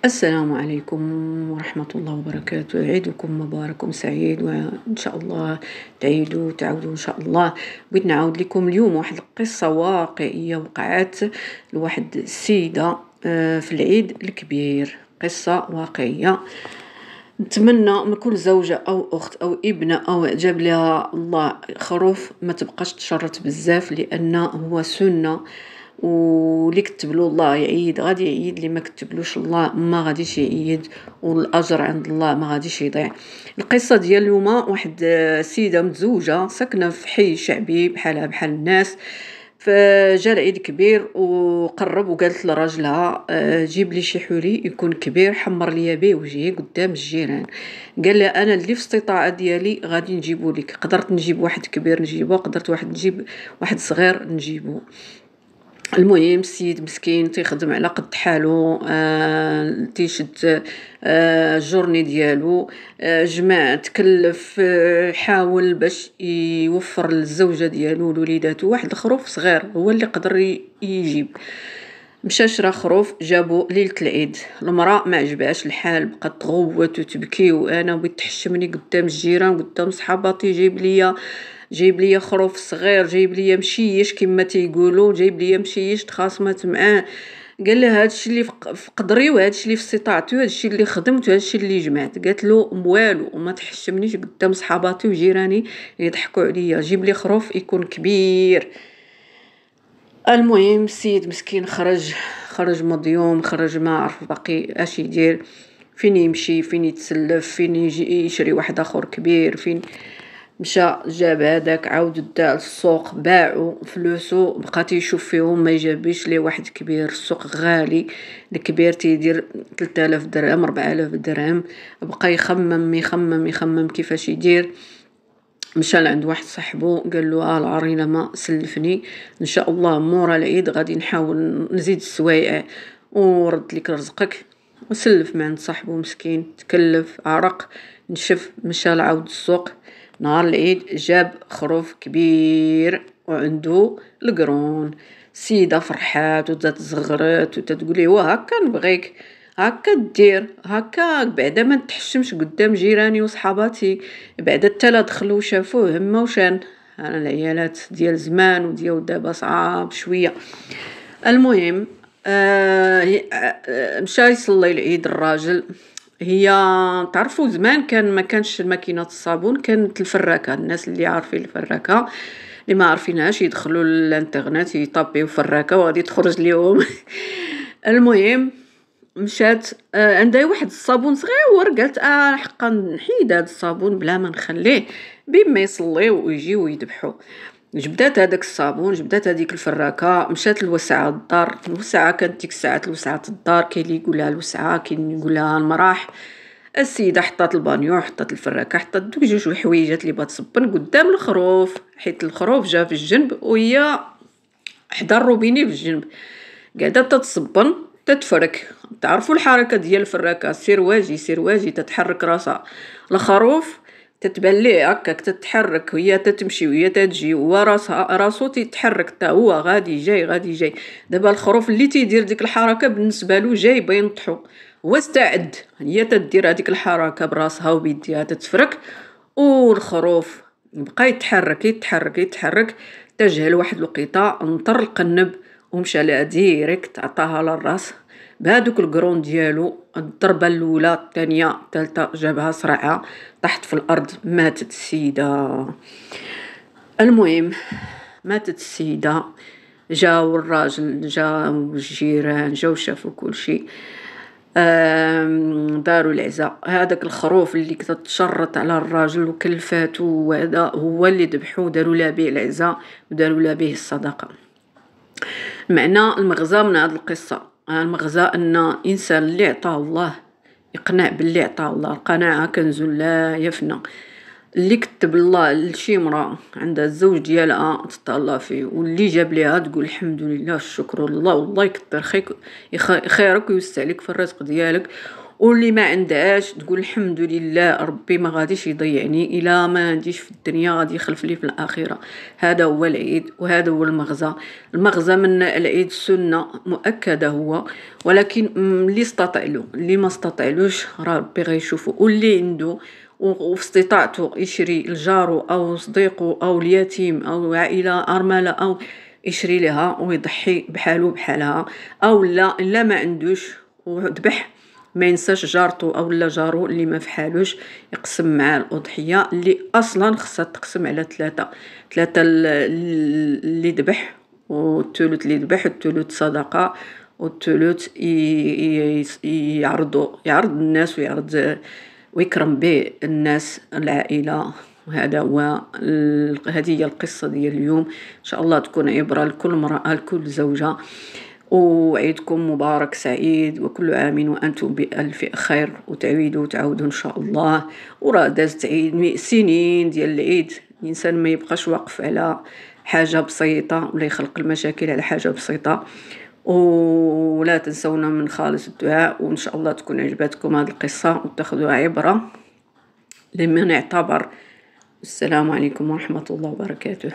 السلام عليكم ورحمة الله وبركاته. عيدكم مبارك وسعيد، وإن شاء الله تعيدوا وتعودوا إن شاء الله. بغيت نعاود لكم اليوم واحد القصة واقعية وقعت لواحد السيدة في العيد الكبير. قصة واقعية نتمنى من كل زوجة أو أخت أو ابنة أو جاب لها الله خروف ما تبقاش تشرط بزاف، لأن هو سنة، واللي كتبلو الله يعيد غادي يعيد، اللي ما كتبلوش الله ما غاديش يعيد، والاجر عند الله ما غاديش يضيع. القصه ديال اليوم واحد سيده متزوجه ساكنه في حي شعبي بحالها بحال الناس. فجا العيد كبير وقرب وقالت لراجلها جيب لي شي حوري يكون كبير حمر ليا بيه وجهي قدام الجيران. قال لها انا اللي في استطاعه ديالي غادي نجيبو لك، قدرت نجيب واحد كبير نجيبو، قدرت واحد نجيب واحد صغير نجيبو. المهم السيد مسكين تيخدم على قد حالو، تيشد الجورني ديالو، جمع تكلف، حاول باش يوفر للزوجه ديالو ولوليداتو واحد الخروف صغير هو اللي قدر يجيب. مشى شرا خروف جابو ليله العيد. المراه ما عجبهاش الحال، بقات تغوت وتبكي، وانا بغيت تحشمني قدام الجيران قدام صحاباتي، جايب ليا خروف صغير، جايب ليا مشيش كما تيقولوا، جايب ليا مشيش تخاصمت معاه. قال لها هادشي اللي في قدري وهادشي اللي في استطاعتي وهادشي اللي خدمت وهادشي اللي جمعت. قالت له والو وما تحشمنيش قدام صحاباتي وجيراني يضحكوا عليا، جيب لي خروف يكون كبير. المهم السيد مسكين خرج مضيوم، خرج ما عرف باقي اش يدير، فين يمشي، فين يتسلف، فين يجي يشري واحد اخر كبير، فين مشى جاب هذاك عاود دا السوق باعو فلوسو، بقى تيشوف فيهم ما يجابيش ليه واحد كبير. السوق غالي، الكبير تيدير 3000 درهم 4000 درهم. بقى يخمم كيفاش يدير. مشى لعند واحد صاحبو قال له العرينه ما سلفني، ان شاء الله مورا العيد غادي نحاول نزيد السوايع ورد لك رزقك. وسلف من عند صاحبو مسكين، تكلف عرق نشف. مشى لعاود السوق نهار العيد جاب خروف كبير وعنده القرون. السيده فرحات وتزغرت وتتقولي وهكا نبغيك، هكا دير هكا بعدا ما نتحشمش قدام جيراني وصحاباتي، بعدا حتى لا دخلوا شافوه هما وشان. انا العيالات ديال زمان وديال دابا صعاب شويه. المهم مشى يصلي العيد الراجل. هي تعرفوا زمان ما كانش ماكينه الصابون، كانت الفراكه. الناس اللي عارفين الفراكه، اللي ما عارفينهاش يدخلوا للانترنت يطابيو فراكه وغادي تخرج ليهم. المهم مشات عندها واحد الصابون صغير، قالت حقا نحيد هذا الصابون بلا ما نخليه بما يصليو ويجيو ويذبحوا. جبدات هذاك الصابون، جبدات هذيك الفراكه، مشات للوسعه الدار. الوسعه كانت ديك الساعات الوسعه الدار، كاين اللي يقولها الوسعه، كاين اللي يقولها المراح. السيده حطات البانيو، حطات الفراكه، حطات دوك جوج الحويجات اللي بغات تصبن قدام الخروف، حيت الخروف جا في الجنب وهي حدا الروبيني في الجنب قاعده تتصبن تتفرك. تعرفوا الحركه ديال الفراكه، سير واجي تتحرك راسها. الخروف تتبان ليه هكاك تتحرك، وهي تتمشي وهي تجي، راسو تيتحرك حتى هو غادي جاي. دابا الخروف اللي تيدير ديك الحركه بالنسبه له جاي بين ينطحو، هو استعد. هي تدير هذيك الحركه براسها وبيديها تتفرك، والخروف بقى يتحرك تجهل واحد الوقيته نطر القنب ومشى لها ديريكت عطاها للراس بهذوك القرون ديالو. الضربه الاولى الثانيه الثالثه جابها صرعه، طاحت في الارض، ماتت السيده. المهم ماتت السيده، جاو الراجل، جاو الجيران، جاو شافوا كل شيء، داروا العزاء. هذاك الخروف اللي كنت تشرط على الراجل وكلفاتو، وهذا هو اللي ذبحوه، داروا له به العزاء وداروا له به الصدقه. معنى المغزى من هذه القصه، المغزى ان الانسان اللي عطاه الله يقنع باللي عطاه الله. القناعه كنز لا يفنى. اللي كتب الله لشي مرأة عندها الزوج ديالها تطلع فيه، واللي جاب ليها تقول الحمد لله الشكر لله والله يكثر خيرك ويوسع لك في الرزق ديالك. واللي ما عندهاش تقول الحمد لله ربي ما غاديش يضيعني، الا ما عنديش في الدنيا غادي يخلف لي في الاخره. هذا هو العيد وهذا هو المغزى من العيد. سنه مؤكده هو، ولكن اللي استطاع له، اللي ما استطاعلوش راه ربي غيشوفه. واللي عنده وفي استطاعته يشري لجارو او صديقه او اليتيم او عائله ارمله او يشري لها ويضحي بحالو بحالها، او لا ما عندوش وذبح، ما ينساش جارته او لا جارو اللي ما فحالوش يقسم معاه الاضحيه اللي اصلا خصها تقسم على ثلاثه اللي ذبح، والثلث اللي ذبح، الثلث صدقه، والثلث يعرض الناس ويكرم به الناس العائله. وهذا هو هذه هي القصه ديال اليوم. ان شاء الله تكون عبره لكل امراه لكل زوجه. وعيدكم مبارك سعيد، وكل عام وأنتم بألف خير، وتعودوا إن شاء الله. وراه دازت عيد سنين ديال العيد، الإنسان ما يبقاش واقف على حاجة بسيطة ولا يخلق المشاكل على حاجة بسيطة. ولا تنسونا من خالص الدعاء. وإن شاء الله تكون عجبتكم هذه القصة وتاخذوها عبرة لمن اعتبر. السلام عليكم ورحمة الله وبركاته.